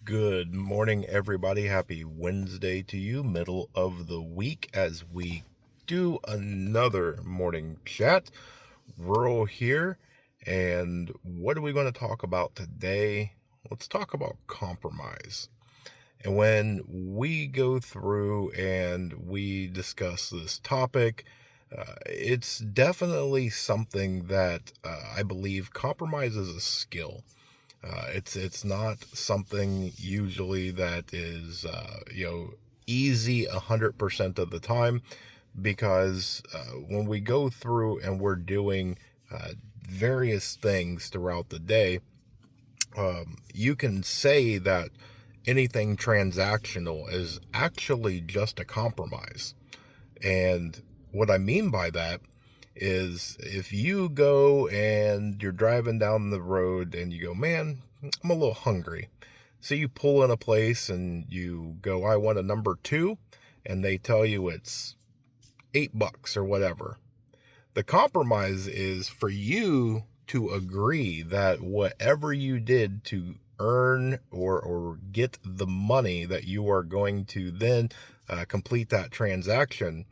Good morning, everybody. Happy Wednesday to you, middle of the week, as we do another morning chat. Rural here. And what are we going to talk about today? Let's talk about compromise. And when we go through and we discuss this topic, it's definitely something that I believe compromise is a skill. It's not something usually that is easy 100% of the time, because when we go through and we're doing various things throughout the day, you can say that anything transactional is actually just a compromise. And what I mean by that is, if you go and you're driving down the road and you go, man, I'm a little hungry. So you pull in a place and you go, I want a number two. And they tell you it's $8 or whatever. The compromise is for you to agree that whatever you did to earn or get the money that you are going to then complete that transaction,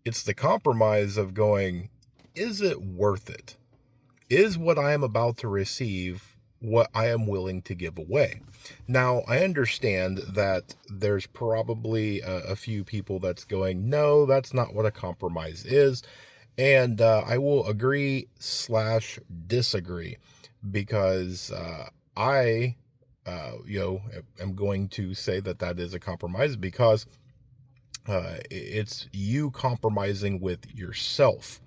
it's the compromise of going, is it worth it? Is what I am about to receive what I am willing to give away? Now, I understand that there's probably a few people that's going, no, that's not what a compromise is. And I will agree slash disagree, because I, am going to say that that is a compromise, because it's you compromising with yourself.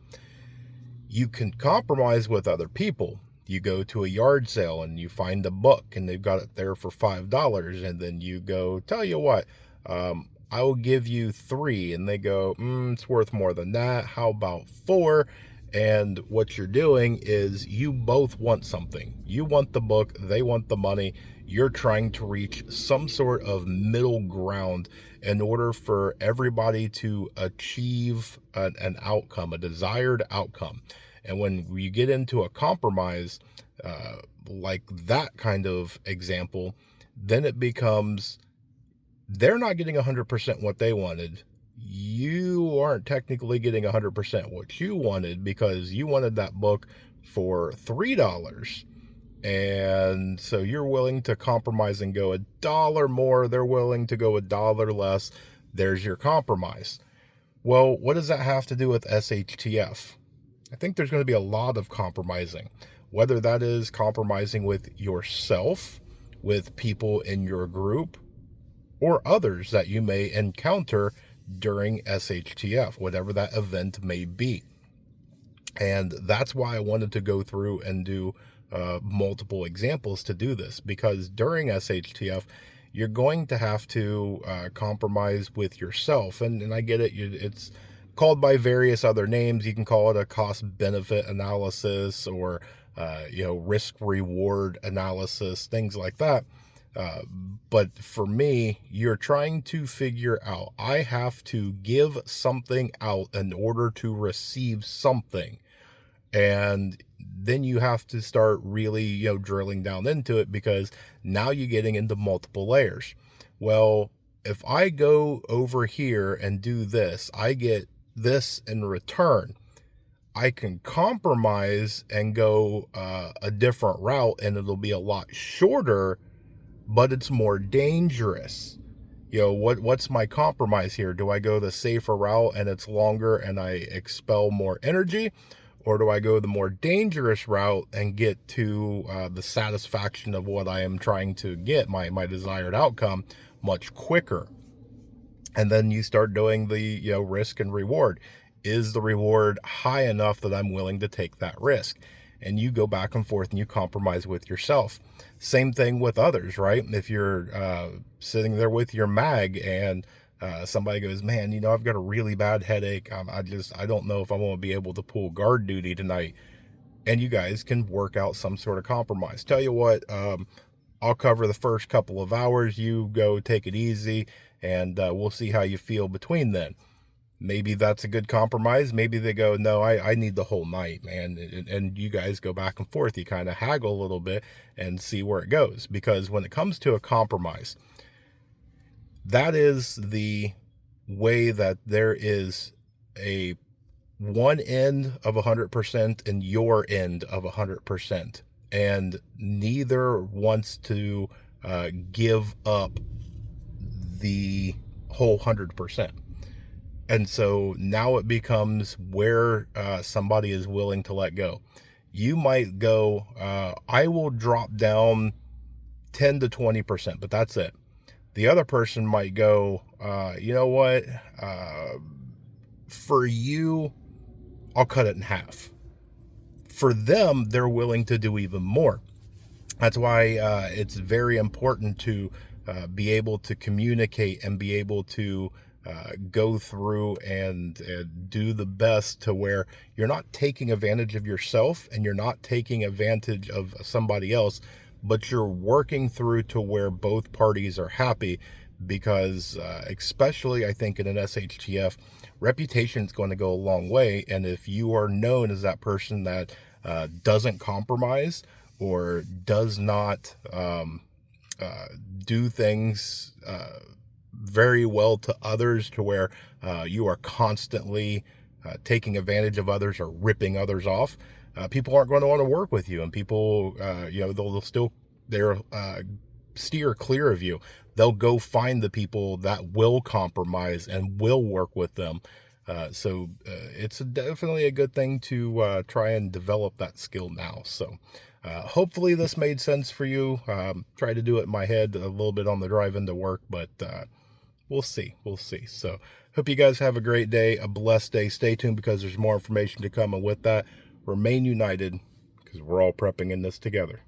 You can compromise with other people. You go to a yard sale and you find a book and they've got it there for $5, and then you go, tell you what, I will give you three, and they go, it's worth more than that. How about four? And what you're doing is you both want something. You want the book, they want the money. You're trying to reach some sort of middle ground in order for everybody to achieve an outcome, a desired outcome. And when you get into a compromise, like that kind of example, then it becomes, they're not getting 100% what they wanted. You aren't technically getting 100% what you wanted, because you wanted that book for $3. And so you're willing to compromise and go $1 more. They're willing to go $1 less. There's your compromise. Well, what does that have to do with SHTF? I think there's going to be a lot of compromising, whether that is compromising with yourself, with people in your group, or others that you may encounter during SHTF, whatever that event may be. And that's why I wanted to go through and do multiple examples to do this, because during SHTF, you're going to have to compromise with yourself. And I get it. It's called by various other names. You can call it a cost benefit analysis, or, risk reward analysis, things like that. But for me, you're trying to figure out, I have to give something out in order to receive something. And then you have to start really, drilling down into it, because now you're getting into multiple layers. Well, if I go over here and do this, I get this in return. I can compromise and go a different route, and it'll be a lot shorter, but it's more dangerous. What's my compromise here? Do I go the safer route and it's longer and I expel more energy? Or do I go the more dangerous route and get to the satisfaction of what I am trying to get, my desired outcome, much quicker? And then you start doing the risk and reward. Is the reward high enough that I'm willing to take that risk? And you go back and forth and you compromise with yourself. Same thing with others, right? If you're sitting there with your mag and somebody goes, man, I've got a really bad headache. I don't know if I'm going to be able to pull guard duty tonight. And you guys can work out some sort of compromise. Tell you what, I'll cover the first couple of hours. You go take it easy, and we'll see how you feel between then. Maybe that's a good compromise. Maybe they go, no, I need the whole night, man. And you guys go back and forth. You kind of haggle a little bit and see where it goes. Because when it comes to a compromise, that is the way that there is a one end of 100% and your end of 100%. And neither wants to give up the whole 100%. And so now it becomes where somebody is willing to let go. You might go, I will drop down 10 to 20%, but that's it. The other person might go, you know what? For you, I'll cut it in half. For them, they're willing to do even more. That's why it's very important to be able to communicate and be able to go through and do the best to where you're not taking advantage of yourself and you're not taking advantage of somebody else, but you're working through to where both parties are happy. Because especially I think in an SHTF, reputation is going to go a long way. And if you are known as that person that doesn't compromise or does not do things very well to others, to where you are constantly taking advantage of others or ripping others off, people aren't going to want to work with you. And people, they'll still steer clear of you. They'll go find the people that will compromise and will work with them. So it's definitely a good thing to try and develop that skill now. So hopefully this made sense for you. Try to do it in my head a little bit on the drive into work, but we'll see. We'll see. So hope you guys have a great day, a blessed day. Stay tuned because there's more information to come. And with that, remain united because we're all prepping in this together.